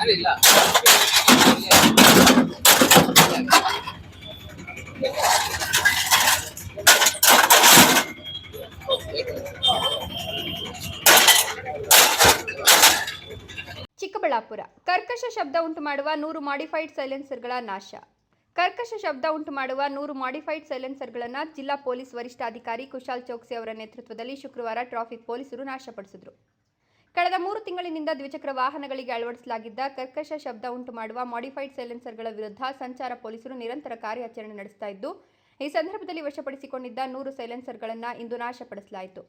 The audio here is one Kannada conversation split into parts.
ಚಿಕ್ಕಬಳ್ಳಾಪುರ ಕರ್ಕಶ ಶಬ್ದ ಉಂಟು ಮಾಡುವ 100 ಮಾಡಿಫೈಡ್ ಸೈಲೆನ್ಸರ್ಗಳ ನಾಶ. ಕರ್ಕಶ ಶಬ್ದ ಉಂಟು ಮಾಡುವ 100 ಮಾಡಿಫೈಡ್ ಸೈಲೆನ್ಸರ್ಗಳನ್ನು ಜಿಲ್ಲಾ ಪೊಲೀಸ್ ವರಿಷ್ಠಾಧಿಕಾರಿ ಕುಶಾಲ್ ಚೌಕ್ಸಿ ಅವರ ನೇತೃತ್ವದಲ್ಲಿ ಶುಕ್ರವಾರ ಟ್ರಾಫಿಕ್ ಪೊಲೀಸರು ನಾಶಪಡಿಸಿದರು. ಕಳೆದ 3 ತಿಂಗಳಿನಿಂದ ದ್ವಿಚಕ್ರ ವಾಹನಗಳಿಗೆ ಅಳವಡಿಸಲಾಗಿದ್ದ ಕರ್ಕಶ ಶಬ್ದ ಉಂಟು ಮಾಡುವ ಮಾಡಿಫೈಡ್ ಸೈಲೆನ್ಸರ್ಗಳ ವಿರುದ್ಧ ಸಂಚಾರ ಪೊಲೀಸರು ನಿರಂತರ ಕಾರ್ಯಾಚರಣೆ ನಡೆಸುತ್ತಾ ಇದ್ದು, ಈ ಸಂದರ್ಭದಲ್ಲಿ ವಶಪಡಿಸಿಕೊಂಡಿದ್ದ 100 ಸೈಲೆನ್ಸರ್ಗಳನ್ನು ಇಂದು ನಾಶಪಡಿಸಲಾಯಿತು.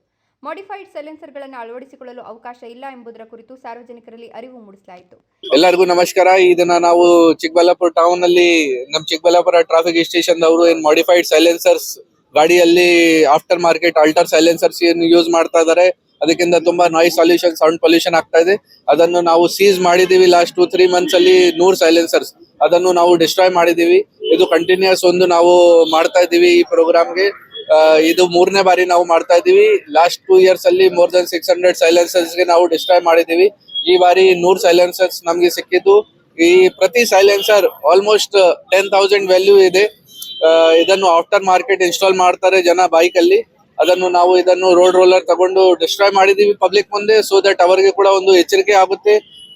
ಮಾಡಿಫೈಡ್ ಸೈಲೆನ್ಸರ್ಗಳನ್ನು ಅಳವಡಿಸಿಕೊಳ್ಳಲು ಅವಕಾಶ ಇಲ್ಲ ಎಂಬುದರ ಕುರಿತು ಸಾರ್ವಜನಿಕರಲ್ಲಿ ಅರಿವು ಮೂಡಿಸಲಾಯಿತು. ಎಲ್ಲರಿಗೂ ನಮಸ್ಕಾರ. ಇದನ್ನ ನಾವು ಚಿಕ್ಕಬಳ್ಳಾಪುರ ಟೌನ್ ಅಲ್ಲಿ ನಮ್ಮ ಚಿಕ್ಕಬಳ್ಳಾಪುರ ಟ್ರಾಫಿಕ್ ಸ್ಟೇಷನ್ ಅವರು ಏನ್ ಮಾಡಿಫೈಡ್ ಸೈಲೆನ್ಸರ್ಸ್ ಗಾಡಿಯಲ್ಲಿ ಆಫ್ಟರ್ ಮಾರ್ಕೆಟ್ ಆಲ್ಟರ್ ಸೈಲೆನ್ಸರ್ಸ್ ಯೂಸ್ ಮಾಡ್ತಾ ಇದಾರೆ, ಅದಕ್ಕಿಂತ ತುಂಬಾ ನಾಯ್ಸ್ ಪೊಲ್ಯೂಷನ್, ಸೌಂಡ್ ಪೊಲ್ಯೂಷನ್ ಆಗ್ತಾ ಇದೆ. ಅದನ್ನು ನಾವು ಸೀಸ್ ಮಾಡಿದೀವಿ. ಲಾಸ್ಟ್ 2-3 ಮಂತ್ಸ್ ಅಲ್ಲಿ 100 ಸೈಲೆನ್ಸರ್ಸ್ ಅದನ್ನು ನಾವು ಡಿಸ್ಟ್ರಾಯ್ ಮಾಡಿದೀವಿ. ಇದು ಕಂಟಿನ್ಯೂಸ್ ಒಂದು ನಾವು ಮಾಡ್ತಾ ಇದೀವಿ ಈ ಪ್ರೋಗ್ರಾಮ್ಗೆ. ಇದು 3ನೇ ಬಾರಿ ನಾವು ಮಾಡ್ತಾ ಇದೀವಿ. ಲಾಸ್ಟ್ 2 years ಅಲ್ಲಿ ಮೋರ್ ದನ್ 600 ಸೈಲೆನ್ಸರ್ಸ್ ಗೆ ನಾವು ಡಿಸ್ಟ್ರಾಯ್ ಮಾಡಿದೀವಿ. ಈ ಬಾರಿ 100 ಸೈಲೆನ್ಸರ್ಸ್ ನಮ್ಗೆ ಸಿಕ್ಕಿದ್ದು. ಈ ಪ್ರತಿ ಸೈಲೆನ್ಸರ್ ಆಲ್ಮೋಸ್ಟ್ 10,000 ವ್ಯಾಲ್ಯೂ ಇದೆ. ಇದನ್ನು ಆಫ್ಟರ್ ಮಾರ್ಕೆಟ್ ಇನ್ಸ್ಟಾಲ್ ಮಾಡ್ತಾರೆ ಜನ ಬೈಕ್ ಅಲ್ಲಿ. ಅದನ್ನು ನಾವು ಇದನ್ನು ರೋಡ್ ರೋಲರ್ ತಗೊಂಡು ಡಿಸ್ಟ್ರಾಯ್ ಮಾಡಿದೀವಿ ಪಬ್ಲಿಕ್ ಮುಂದೆ, ಸೋ ದಟ್ ಅವರಿಗೆ ಕೂಡ ಒಂದು ಎಚ್ಚರಿಕೆ ಆಗುತ್ತೆ.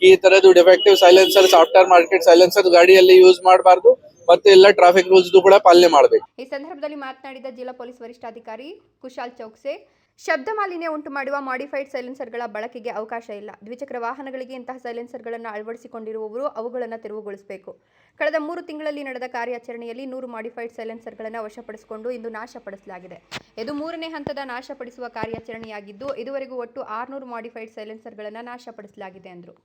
ಈ ತರದ್ದು ಡಿಫೆಕ್ಟಿವ್ ಸೈಲೆನ್ಸರ್ಸ್, ಆಫ್ಟರ್ ಮಾರ್ಕೆಟ್ ಸೈಲೆನ್ಸರ್ ಗಾಡಿಯಲ್ಲಿ ಯೂಸ್ ಮಾಡಬಾರ್ದು ಮತ್ತೆ ಎಲ್ಲ ಟ್ರಾಫಿಕ್ ರೂಲ್ಸ್ ಕೂಡ ಪಾಲನೆ ಮಾಡಬೇಕು. ಈ ಸಂದರ್ಭದಲ್ಲಿ ಮಾತನಾಡಿದ ಜಿಲ್ಲಾ ಪೊಲೀಸ್ ವರಿಷ್ಠಾಧಿಕಾರಿ ಕುಶಾಲ್ ಚೌಕ್ಸೆ, ಶಬ್ದ ಮಾಲಿನ್ಯ ಉಂಟು ಮಾಡುವ ಮಾಡಿಫೈಡ್ ಸೈಲೆನ್ಸರ್ಗಳ ಬಳಕೆಗೆ ಅವಕಾಶ ಇಲ್ಲ. ದ್ವಿಚಕ್ರ ವಾಹನಗಳಿಗೆ ಇಂತಹ ಸೈಲೆನ್ಸರ್ಗಳನ್ನು ಅಳವಡಿಸಿಕೊಂಡಿರುವವರು ಅವುಗಳನ್ನು ತೆರವುಗೊಳಿಸಬೇಕು. ಕಳೆದ 3 ತಿಂಗಳಲ್ಲಿ ನಡೆದ ಕಾರ್ಯಾಚರಣೆಯಲ್ಲಿ 100 ಮಾಡಿಫೈಡ್ ಸೈಲೆನ್ಸರ್ಗಳನ್ನು ವಶಪಡಿಸಿಕೊಂಡು ಇಂದು ನಾಶಪಡಿಸಲಾಗಿದೆ. ಇದು 3ನೇ ಹಂತದ ನಾಶಪಡಿಸುವ ಕಾರ್ಯಾಚರಣೆಯಾಗಿದ್ದು, ಇದುವರೆಗೂ ಒಟ್ಟು 600 ಮಾಡಿಫೈಡ್ ಸೈಲೆನ್ಸರ್ಗಳನ್ನು ನಾಶಪಡಿಸಲಾಗಿದೆ ಎಂದರು.